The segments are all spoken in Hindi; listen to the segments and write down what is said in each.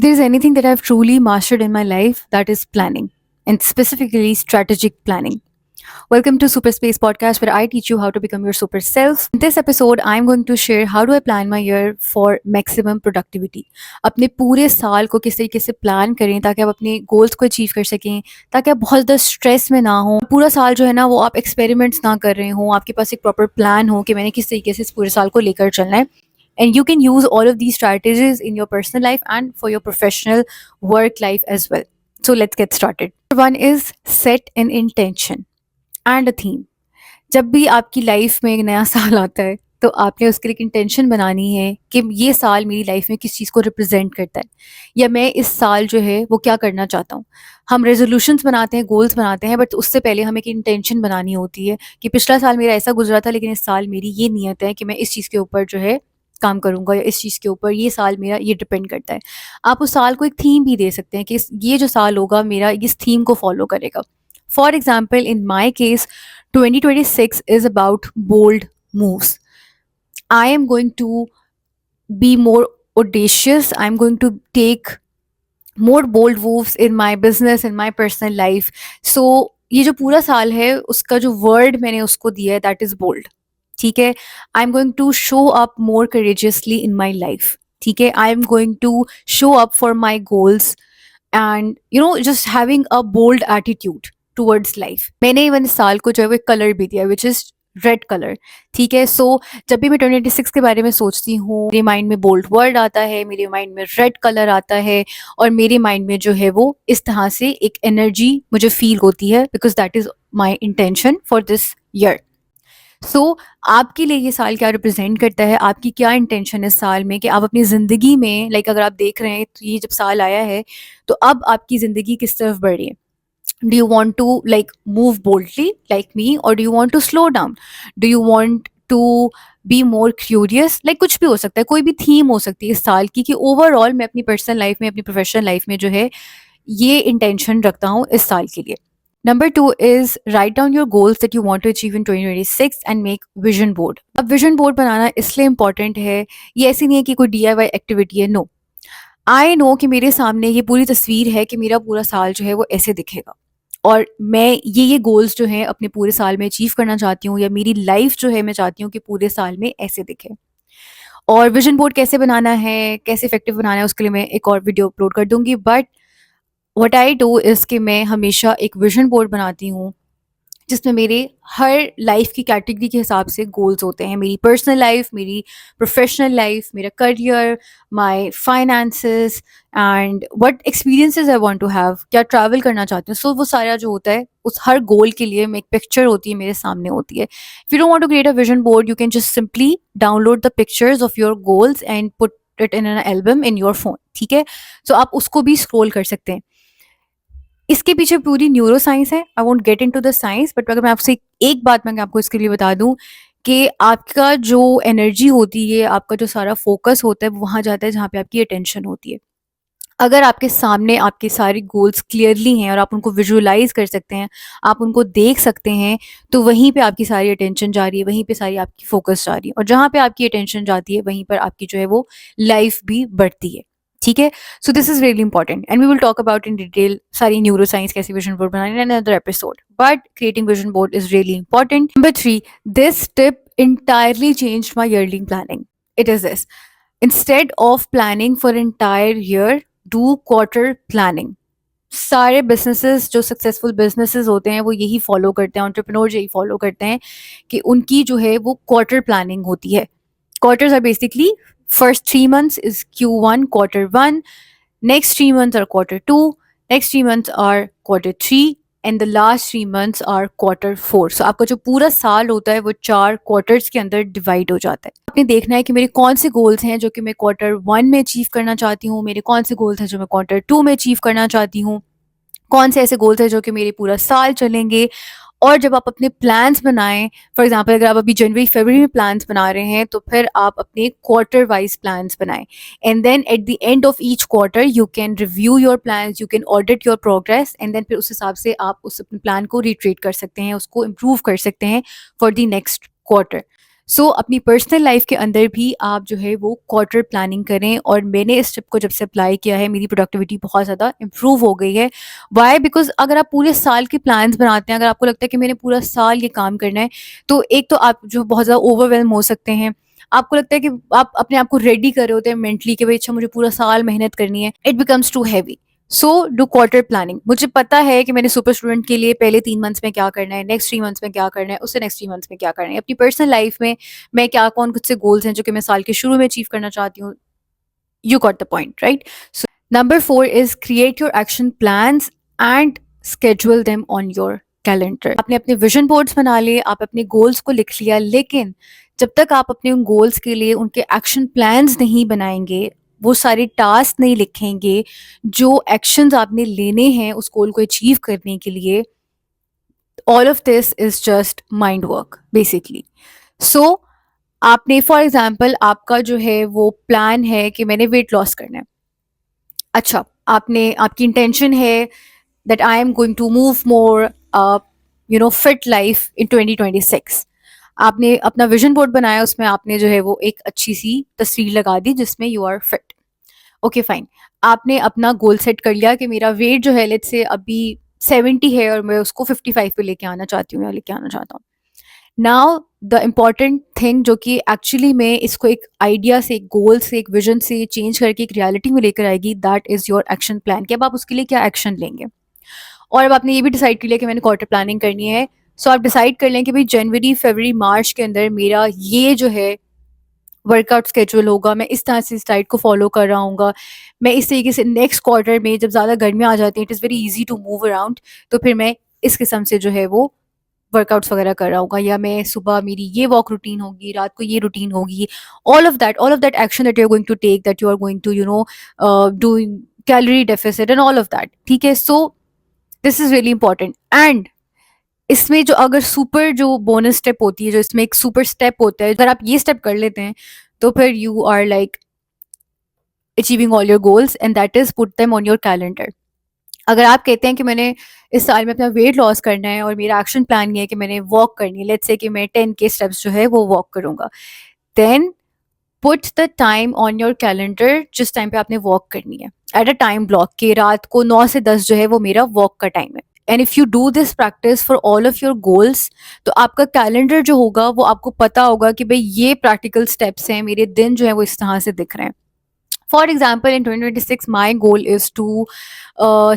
there's anything that I've truly mastered in my life, that is planning, and specifically strategic planning. Welcome to Super Space Podcast, where I teach you how to become your super self. In this episode, I'm going to share how do I plan my year for maximum productivity. अपने पूरे साल को किस तरीके से प्लान करें ताकि आप अपने गोल्स को अचीव कर सकें, ताकि आप बहुत ज़्यादा स्ट्रेस में ना हो। पूरा साल जो है ना वो आप एक्सपेरिमेंट्स ना कर रहे हो, आपके पास एक प्रॉपर प्लान हो कि मैंने किस तरीके से इस पूरे साल को लेकर चलना है. And you can use all of these strategies in your personal life and for your professional work life as well. So let's get started. One is set an intention and a theme. जब भी आपकी लाइफ में एक नया साल आता है तो आपने उसके लिए एक इंटेंशन बनानी है कि ये साल मेरी लाइफ में किस चीज़ को रिप्रेजेंट करता है, या मैं इस साल जो है वो क्या करना चाहता हूँ. हम रेजोल्यूशंस बनाते हैं, गोल्स बनाते हैं, बट उससे पहले हमें एक इंटेंशन बनानी होती है कि पिछला साल मेरा ऐसा गुजरा था, लेकिन इस साल मेरी ये नीयत है कि मैं इस चीज़ के ऊपर जो है काम करूँगा, या इस चीज़ के ऊपर ये साल मेरा ये डिपेंड करता है. आप उस साल को एक थीम भी दे सकते हैं कि ये जो साल होगा मेरा इस थीम को फॉलो करेगा. For example, in my case 2026 is about bold moves. I am going to be more audacious. I'm going to take more bold moves in my business, in my personal life. So ये जो पूरा साल है उसका जो वर्ड मैंने उसको दिया है दैट इज बोल्ड. ठीक है, I am going to show up more courageously in my life. ठीक है, I am going to show up for my goals and just having a bold attitude towards life. मैंने इवन इस साल को जो है वो कलर भी दिया विच इज रेड कलर. ठीक है, सो जब भी मैं 2026 के बारे में सोचती हूँ मेरे माइंड में बोल्ड वर्ड आता है, मेरे माइंड में रेड कलर आता है, और मेरे माइंड में जो है वो इस तरह से एक एनर्जी मुझे फील होती है because that is my intention for this year. So आपके लिए ये साल क्या रिप्रेजेंट करता है, आपकी क्या इंटेंशन है इस साल में कि आप अपनी ज़िंदगी में अगर आप देख रहे हैं तो ये जब साल आया है तो अब आपकी ज़िंदगी किस तरफ बढ़ रही है. Do you want to move boldly like me, or do you want to slow down? Do you want to be more curious? कुछ भी हो सकता है, कोई भी थीम हो सकती है इस साल की कि ओवरऑल मैं अपनी पर्सनल लाइफ में, अपनी प्रोफेशनल लाइफ में जो है ये इंटेंशन रखता हूँ इस साल के लिए. Number 2 is write down your goals that you want to achieve in 2026 and make vision board. अब vision board बनाना इसलिए important है, ये ऐसी नहीं है कि कोई DIY एक्टिविटी है. नो, आई नो कि मेरे सामने ये पूरी तस्वीर है कि मेरा पूरा साल जो है वो ऐसे दिखेगा, और मैं ये गोल्स जो हैं अपने पूरे साल में अचीव करना चाहती हूँ, या मेरी लाइफ जो है मैं चाहती हूँ कि पूरे साल में ऐसे दिखे. और विजन बोर्ड कैसे बनाना है, कैसे इफेक्टिव बनाना है, उसके लिए मैं एक और वीडियो अपलोड कर दूंगी. But what I do is कि मैं हमेशा एक विजन बोर्ड बनाती हूँ जिसमें मेरे हर लाइफ की कैटेगरी के हिसाब से गोल्स होते हैं. मेरी पर्सनल लाइफ, मेरी प्रोफेशनल लाइफ, मेरा career, my finances and what experiences I want to have, क्या ट्रैवल करना चाहती हूँ. सो वो सारा जो होता है उस हर गोल के लिए मैं एक पिक्चर होती है मेरे सामने होती है. If you don't want to create a vision board, you can just simply download the pictures of your goals and put it in an album in your phone. ठीक है, सो आप उसको भी स्क्रॉल कर सकते हैं. इसके पीछे पूरी न्यूरो साइंस है. I won't get into the science, but अगर मैं आपसे एक बात मैं आपको इसके लिए बता दूं कि आपका जो एनर्जी होती है, आपका जो सारा फोकस होता है वो वहाँ जाता है जहाँ पे आपकी अटेंशन होती है. अगर आपके सामने आपके सारे गोल्स क्लियरली हैं और आप उनको विजुअलाइज कर सकते हैं, आप उनको देख सकते हैं, तो वहीं पे आपकी सारी अटेंशन जा रही है, वहीं पे सारी आपकी फोकस जा रही है, और जहाँ पे आपकी अटेंशन जाती है वहीं पर आपकी जो है वो लाइफ भी बढ़ती है. ठीक है, so this is really important and we will talk about in detail सारी न्यूरो साइंस कैसे विजन बोर्ड बनाने in another episode. But creating vision board is really important. Number 3, this tip entirely changed my yearly planning. It is this: instead of planning for entire year, do quarter planning. सारे बिजनेसेस जो सक्सेसफुल बिजनेसेस होते हैं वो यही फॉलो करते हैं, एंटरप्रेन्योर्स यही फॉलो करते हैं कि उनकी जो है वो क्वार्टर प्लानिंग होती है. Quarters are basically first 3 months is Q1 quarter 1, next 3 months are quarter 2, next 3 months are quarter 3, and the last 3 months are quarter 4. So आपका जो पूरा साल होता है वो 4 क्वार्टर्स के अंदर डिवाइड हो जाता है. आपने देखना है कि मेरे कौन से गोल्स हैं जो कि मैं क्वार्टर 1 में अचीव करना चाहती हूँ, मेरे कौन से गोल्स हैं जो मैं क्वार्टर 2 में अचीव करना चाहती हूँ, कौन से ऐसे गोल्स हैं जो कि मेरे पूरा साल चलेंगे. और जब आप अपने प्लान्स बनाएं, फॉर एग्जांपल अगर आप अभी जनवरी फरवरी में प्लान्स बना रहे हैं तो फिर आप अपने क्वार्टर वाइज प्लान्स बनाएं, and then at the end of each quarter you can review your plans, you can audit your progress, and then फिर उस हिसाब से आप उस अपने प्लान को रिट्रेट कर सकते हैं, उसको इम्प्रूव कर सकते हैं फॉर द नेक्स्ट क्वार्टर. सो अपनी पर्सनल लाइफ के अंदर भी आप जो है वो क्वार्टर प्लानिंग करें, और मैंने इस टिप को जब से अप्लाई किया है मेरी प्रोडक्टिविटी बहुत ज़्यादा इंप्रूव हो गई है। वाई? बिकॉज अगर आप पूरे साल के प्लान्स बनाते हैं, अगर आपको लगता है कि मैंने पूरा साल ये काम करना है, तो एक तो आप जो बहुत ज़्यादा ओवरवेलम हो सकते हैं। आपको लगता है कि आप अपने आप को रेडी कर रहे होते हैं मेंटली कि भाई अच्छा मुझे पूरा साल मेहनत करनी है, it becomes too heavy. So do quarter planning. मुझे पता है कि मैंने सुपर स्टूडेंट के लिए पहले 3 मंथ्स में क्या करना है, नेक्स्ट 3 मंथ्स में क्या करना है, उससे नेक्स्ट 3 मंथ्स में क्या करना है। अपनी पर्सनल लाइफ में मैं क्या कौन कुछ से गोल्स हैं जो कि मैं साल के शुरू में अचीव करना चाहती हूँ। You got the point, right? So number 4 is create your action plans and schedule them on your calendar। आपने अपने विजन बोर्ड्स बना लिए, आप अपने गोल्स को लिख लिया, लेकिन जब तक आप अपने उन गोल्स के लिए उनके एक्शन प्लान्स नहीं बनाएंगे, वो सारे टास्क नहीं लिखेंगे जो एक्शंस आपने लेने हैं उस गोल को अचीव करने के लिए, all of this is just mind work basically. So आपने फॉर एग्जाम्पल आपका जो है वो प्लान है कि मैंने वेट लॉस करना है। अच्छा, आपने आपकी इंटेंशन है that I am going to move more, fit life in 2026। आपने अपना विजन बोर्ड बनाया, उसमें आपने जो है वो एक अच्छी सी तस्वीर लगा दी जिसमें you are fit. Okay fine. आपने अपना गोल सेट कर लिया कि मेरा वेट जो है लेट्स से अभी 70 है और मैं उसको 55 पे लेके आना चाहती हूँ या लेके आना चाहता हूँ। नाउ द इम्पॉर्टेंट थिंग जो कि एक्चुअली में इसको एक आइडिया से, एक गोल से, एक विजन से चेंज करके एक रियलिटी में लेकर आएगी, that is your action plan, कि अब आप उसके लिए क्या एक्शन लेंगे। और अब आपने ये भी डिसाइड कर लिया कि मैंने क्वार्टर प्लानिंग करनी है, सो आप डिसाइड कर लें कि भाई जनवरी, फरवरी, मार्च के अंदर मेरा ये जो है वर्कआउट स्केड्यूल होगा, मैं इस तरह से इस डाइट को फॉलो कर रहा हूँ। मैं इस तरीके से नेक्स्ट क्वार्टर में जब ज़्यादा गर्मियाँ आ जाती हैं, it is very easy to move around, तो फिर मैं इस किस्म से जो है वो वर्कआउट्स वगैरह कर रहा होगा, या मैं सुबह मेरी ये वॉक रूटीन होगी, रात को ये रूटीन होगी। All of that action that you are going to take, that you are going to doing calorie deficit and all of that, ठीक है? So this is really important. And इसमें जो अगर सुपर जो बोनस स्टेप होती है, जो इसमें एक सुपर स्टेप होता है, अगर आप ये स्टेप कर लेते हैं तो फिर you are like achieving all your goals, and that is put them on your calendar. अगर आप कहते हैं कि मैंने इस साल में अपना वेट लॉस करना है और मेरा एक्शन प्लान ये है कि मैंने वॉक करनी है, लेट्स से कि मैं 10 के स्टेप्स जो है वो वॉक करूंगा, then put the time on your calendar जिस टाइम पे आपने वॉक करनी है, एट अ टाइम ब्लॉक के रात को 9 से 10 जो है वो मेरा वॉक का टाइम है। And if you do this practice for all of your goals, तो आपका कैलेंडर जो होगा वो आपको पता होगा कि भाई ये प्रैक्टिकल स्टेप्स हैं, मेरे दिन जो है वो इस तरह से दिख रहे हैं। For example in 2026 my goal is to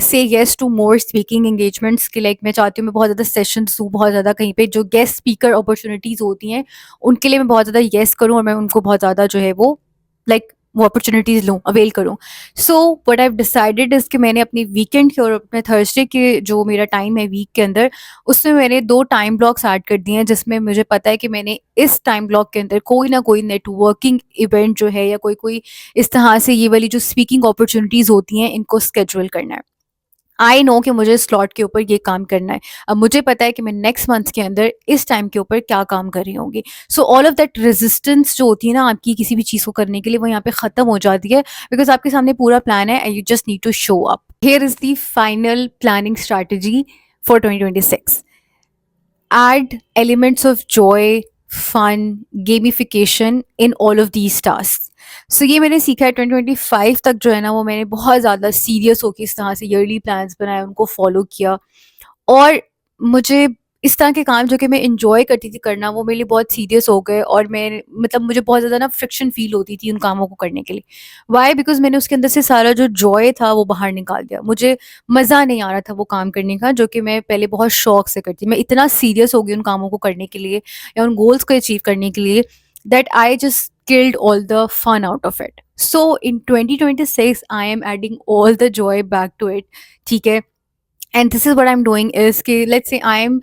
say yes to more speaking engagements, कि लाइक मैं चाहती हूँ मैं बहुत ज़्यादा सेशंस दूँ, बहुत ज़्यादा कहीं पे जो गेस्ट स्पीकर अपॉर्चुनिटीज़ होती हैं उनके लिए मैं बहुत ज़्यादा येस करूँ, और मैं उनको बहुत ज़्यादा जो है वो लाइक वो अपॉर्चुनिटीज़ लूँ, अवेल करूँ। So what I have decided is कि मैंने अपनी वीकेंड के और अपने थर्सडे के जो मेरा टाइम है वीक के अंदर, उसमें मैंने 2 टाइम ब्लॉक्स ऐड कर दिए हैं, जिसमें मुझे पता है कि मैंने इस टाइम ब्लॉक के अंदर कोई ना कोई नेटवर्किंग इवेंट जो है या कोई कोई इस तरह से ये वाली जो स्पीकिंग अपॉर्चुनिटीज़ होती हैं इनको स्केड्यूल करना है। आई नो कि मुझे स्लॉट के ऊपर ये काम करना है। अब मुझे पता है कि मैं नेक्स्ट मंथ के अंदर इस टाइम के ऊपर क्या काम कर रही होंगी। So all of that resistance जो होती है ना आपकी किसी भी चीज़ को करने के लिए, वो यहाँ पे ख़त्म हो जाती है, बिकॉज आपके सामने पूरा प्लान है and you just need to show up. Here is the final planning strategy for 2026। Add elements of joy, fun, gamification in all of these tasks. So ये मैंने सीखा है 2025 तक जो है ना वो मैंने बहुत ज़्यादा सीरियस होकर इस तरह से ईयरली प्लान्स बनाए, उनको फॉलो किया, और मुझे इस तरह के काम जो कि मैं एन्जॉय करती थी करना वो मेरे लिए बहुत सीरियस हो गए, और मैं मतलब मुझे बहुत ज़्यादा ना फ्रिक्शन फ़ील होती थी उन कामों को करने के लिए। व्हाई? बिकॉज़ मैंने उसके अंदर से सारा जो जॉय था वो बाहर निकाल दिया। मुझे मज़ा नहीं आ रहा था वो काम करने का जो कि मैं पहले बहुत शौक से करती। मैं इतना सीरियस हो गई उन कामों को करने के लिए या उन गोल्स को अचीव करने के लिए, that I just killed all the fun out of it. So in 2026 I am adding all the joy back to it. ठीक है? And this is what I am doing is कि let's say I am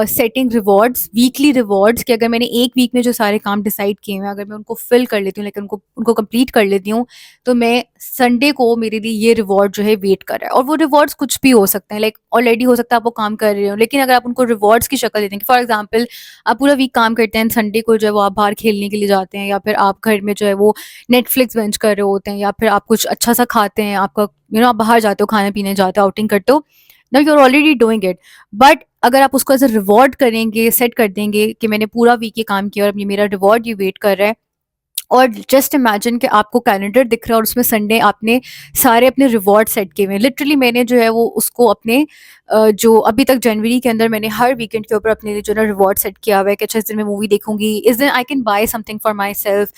setting rewards, weekly rewards, कि अगर मैंने एक वीक में जो सारे काम डिसाइड किए हैं अगर मैं उनको फिल कर लेती हूँ, लेकिन उनको कंप्लीट कर लेती हूँ, तो मैं संडे को मेरे लिए ये रिवॉर्ड जो है वेट कर रहा है। और वो रिवॉर्ड्स कुछ भी हो सकते हैं, लाइक ऑलरेडी हो सकता है आप वो काम कर रहे हो, लेकिन अगर आप उनको रिवॉर्ड्स की शक्ल देते हैं, फॉर एग्जाम्पल आप पूरा वीक काम करते हैं, संडे को जो है वो आप बाहर खेलने के लिए जाते हैं, या फिर आप घर में जो है वो नेटफ्लिक्स बेंच कर रहे होते हैं, या फिर आप कुछ अच्छा सा खाते हैं, आपका आप बाहर जाते हो, खाने पीने जाते हो, आउटिंग करते हो, now you are already doing it, but अगर आप उसको एज अ रिवॉर्ड करेंगे, सेट कर देंगे कि मैंने पूरा वीक ये काम किया और अब ये मेरा रिवॉर्ड ये वेट कर रहा है, और जस्ट इमेजिन कि आपको कैलेंडर दिख रहा है और उसमें संडे आपने सारे अपने रिवॉर्ड सेट किए हुए हैं। लिटरली मैंने जो है वो उसको अपने जो अभी तक जनवरी के अंदर मैंने हर वीकेंड के ऊपर अपने लिए जो है ना रिवॉर्ड सेट किया हुआ है कि अच्छा इस दिन मैं मूवी देखूंगी, इस दिन I can buy something for myself,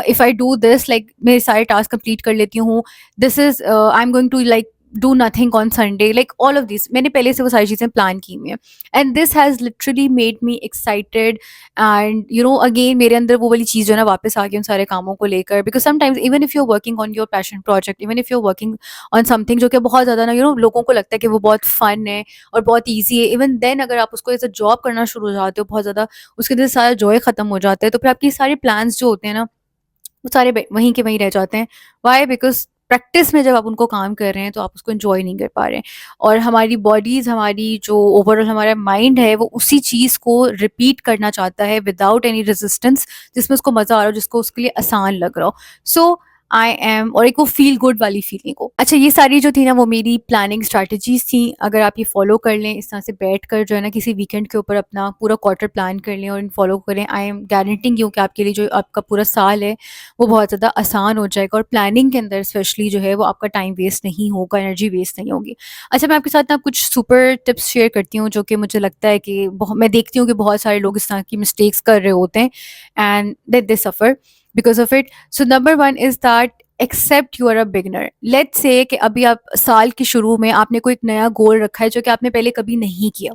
if I do this, like मेरे सारे टास्क कंप्लीट कर लेती हूँ, this is I am going to like do nothing on Sunday, like all of this मैंने पहले से वो सारी चीज़ें प्लान की हुई हैं, and this has literally made me excited, and you know again मेरे अंदर वो वाली चीज़ जो है ना वापस आ गई उन सारे कामों को लेकर, because sometimes even if you are working on your passion project, even if you are working on something जो कि बहुत ज़्यादा ना यू नो लोगों को लगता है कि वो बहुत फन है और बहुत ईजी है, इवन देन अगर आप उसको एज अ जॉब करना शुरू हो जाते हो बहुत ज़्यादा, उसके अंदर सारा जॉय खत्म हो जाता है, तो फिर आपके सारे प्लान्स जो होते हैं ना वो सारे वहीं के वहीं रह जाते हैं। वाई? बिकॉज प्रैक्टिस में जब आप उनको काम कर रहे हैं तो आप उसको एंजॉय नहीं कर पा रहे हैं, और हमारी बॉडीज, हमारी जो ओवरऑल हमारा माइंड है वो उसी चीज़ को रिपीट करना चाहता है विदाउट एनी रेजिस्टेंस, जिसमें उसको मज़ा आ रहा हो, जिसको उसके लिए आसान लग रहा हो। सो आई एम, और एक वो फील गुड वाली फीलिंग को, अच्छा ये सारी जो थी ना वो मेरी प्लानिंग स्ट्रैटेजीज थी। अगर आप ये फॉलो कर लें, इस तरह से बैठ कर जो है ना किसी वीकेंड के ऊपर अपना पूरा क्वार्टर प्लान कर लें और इन फॉलो करें, आई एम गारंटिंग यू कि आपके लिए जो आपका पूरा साल है वो बहुत ज़्यादा आसान हो जाएगा, और प्लानिंग के अंदर स्पेशली जो है वो आपका टाइम वेस्ट नहीं होगा, एनर्जी वेस्ट नहीं होगी। अच्छा मैं आपके साथ ना कुछ सुपर टिप्स शेयर करती हूँ जो कि मुझे लगता है कि मैं देखती हूँ कि बहुत सारे लोग इस तरह की मिस्टेक्स कर रहे होते हैं, and they suffer because of it. So number one is that accept you are a beginner. Let's say कि अभी आप साल के शुरू में आपने कोई एक नया गोल रखा है जो कि आपने पहले कभी नहीं किया,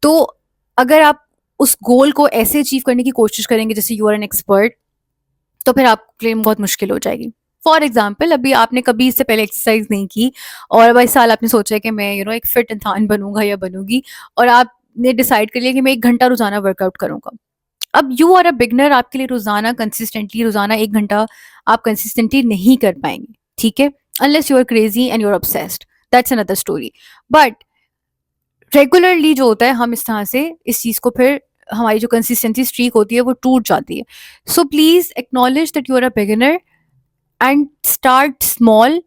तो अगर आप उस गोल को ऐसे अचीव करने की कोशिश करेंगे जैसे यू आर एन एक्सपर्ट, तो फिर आपके लिए बहुत मुश्किल हो जाएगी। फॉर एग्जाम्पल अभी आपने कभी इससे पहले एक्सरसाइज नहीं की और अब इस साल आपने सोचा है कि मैं यू नो एक फिट इंसान बनूंगा या बनूंगी, और आपने डिसाइड कर लिया कि मैं 1 घंटा रोजाना वर्कआउट करूंगा। अब यू आर अ बिगनर, आपके लिए रोजाना कंसिस्टेंटली रोजाना 1 घंटा आप कंसिस्टेंटली नहीं कर पाएंगे, ठीक है, unless you are crazy and you are obsessed, that's another story. But regularly जो होता है हम इस तरह से इस चीज़ को फिर हमारी जो कंसिस्टेंसी स्ट्रीक होती है वो टूट जाती है। So please acknowledge that you are a beginner and start small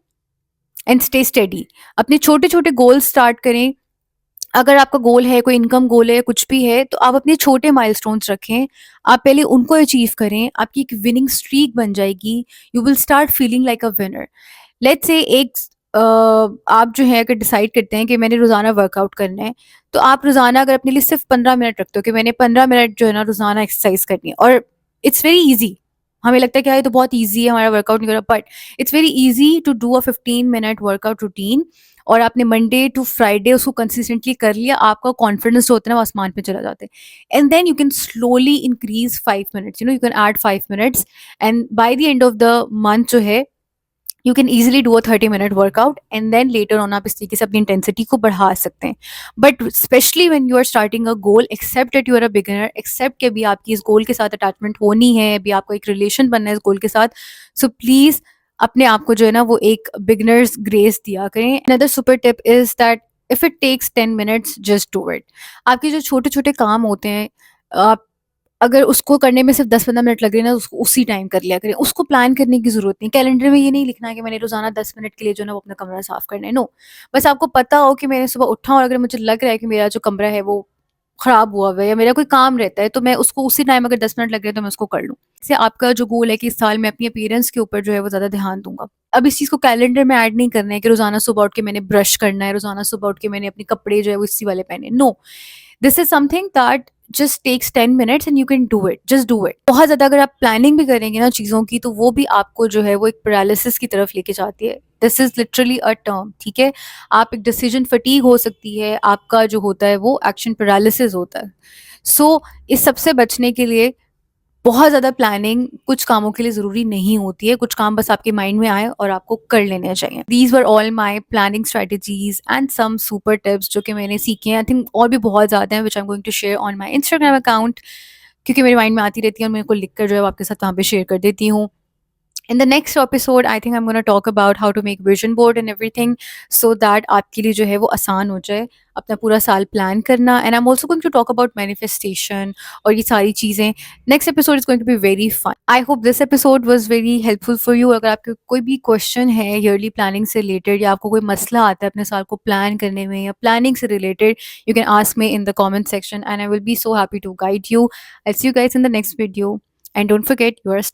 and stay steady. अपने छोटे छोटे गोल स्टार्ट करें। अगर आपका गोल है, कोई इनकम गोल है, कुछ भी है, तो आप अपने छोटे माइलस्टोन्स रखें, आप पहले उनको अचीव करें, आपकी एक विनिंग स्ट्रीक बन जाएगी, you will start feeling like a winner. Let's say एक आप जो है अगर डिसाइड करते हैं कि मैंने रोज़ाना वर्कआउट करना है, तो आप रोज़ाना अगर अपने लिए सिर्फ 15 मिनट रखते हो कि मैंने 15 मिनट जो है ना रोज़ाना एक्सरसाइज करनी है, और इट्स वेरी ईजी। हमें लगता है कि यार ये तो बहुत ईजी है, हमारा वर्कआउट नहीं कर रहा, but it's very easy to do a 15 minute workout routine, और आपने मंडे टू फ्राइडे उसको कंसिस्टेंटली कर लिया, आपका कॉन्फिडेंस जो होता है ना वो आसमान पे चला जाता है, and then you can slowly increase 5 minutes, you know you can add 5 minutes, and by the end of the month जो है you can easily do a 30 minute workout, and then later on आप इस तरीके से अपनी इंटेंसिटी को बढ़ा सकते हैं। But specially when you are starting a goal, accept that you are a beginner, accept कि अभी आपकी इस गोल के साथ अटैचमेंट होनी है, अभी आपको एक रिलेशन बनना है इस गोल के साथ। सो प्लीज अपने आप को जो है ना वो एक बिगिनर्स ग्रेस दिया करें। Another super tip is that if it takes 10 minutes just do it. आपके जो छोटे छोटे काम होते हैं, आप अगर उसको करने में सिर्फ 10-15 मिनट लग रहे हैं ना, उसको उसी टाइम कर लिया करें, उसको प्लान करने की ज़रूरत नहीं। कैलेंडर में ये नहीं लिखना है कि मैंने रोज़ाना 10 मिनट के लिए जो है ना वो अपना कमरा साफ़ करना है, नो। बस आपको पता हो कि मैंने सुबह उठा और अगर मुझे लग रहा है कि मेरा जो कमरा है वो ख़राब हुआ हुआ है या मेरा कोई काम रहता है, तो मैं उसको उसी टाइम अगर 10 मिनट लग रहे हैं तो मैं उसको कर लूँ। इससे आपका जो गोल है कि इस साल मैं अपनी अपीयरेंस के ऊपर जो है वो ज़्यादा ध्यान दूँगा। अब इस चीज़ को कैलेंडर में ऐड नहीं करना है कि रोज़ाना सुबह उठ के मैंने ब्रश करना है, रोज़ाना सुबह उठ के मैंने अपने कपड़े जो है वो इसी वाले पहने, no. This is something that just takes 10 minutes and you can do it, just do it. बहुत ज़्यादा अगर आप प्लानिंग भी करेंगे ना चीज़ों की, तो वो भी आपको जो है वो एक पैरालिसिस की तरफ लेके जाती है। This is literally a term, ठीक है। आप एक डिसीजन फटीग हो सकती है, आपका जो होता है वो एक्शन पैरालिसिस होता है। सो इस सबसे बचने के लिए बहुत ज़्यादा प्लानिंग कुछ कामों के लिए ज़रूरी नहीं होती है, कुछ काम बस आपके माइंड में आए और आपको कर लेने चाहिए। These were all my planning strategies and some super tips जो कि मैंने सीखे हैं। आई थिंक और भी बहुत ज़्यादा हैं which I am going to share on my Instagram account, क्योंकि मेरे माइंड में आती रहती है और मेरे को लिख कर जो है आपके साथ वहाँ पे शेयर कर देती हूँ। In the next episode, I think I'm going to talk about how to make vision board and everything, so that आपके लिए जो है वो आसान हो जाए अपना पूरा साल प्लान करना. And I'm also going to talk about manifestation और ये सारी चीज़ें. Next episode is going to be very fun. I hope this episode was very helpful for you. अगर आपके कोई भी क्वेश्चन है yearly planning से related, या आपको कोई मसला आता है अपने साल को प्लान करने में या planning से related, you can ask me in the comment section and I will be so happy to guide you. I'll see you guys in the next video. And don't forget, you are a star.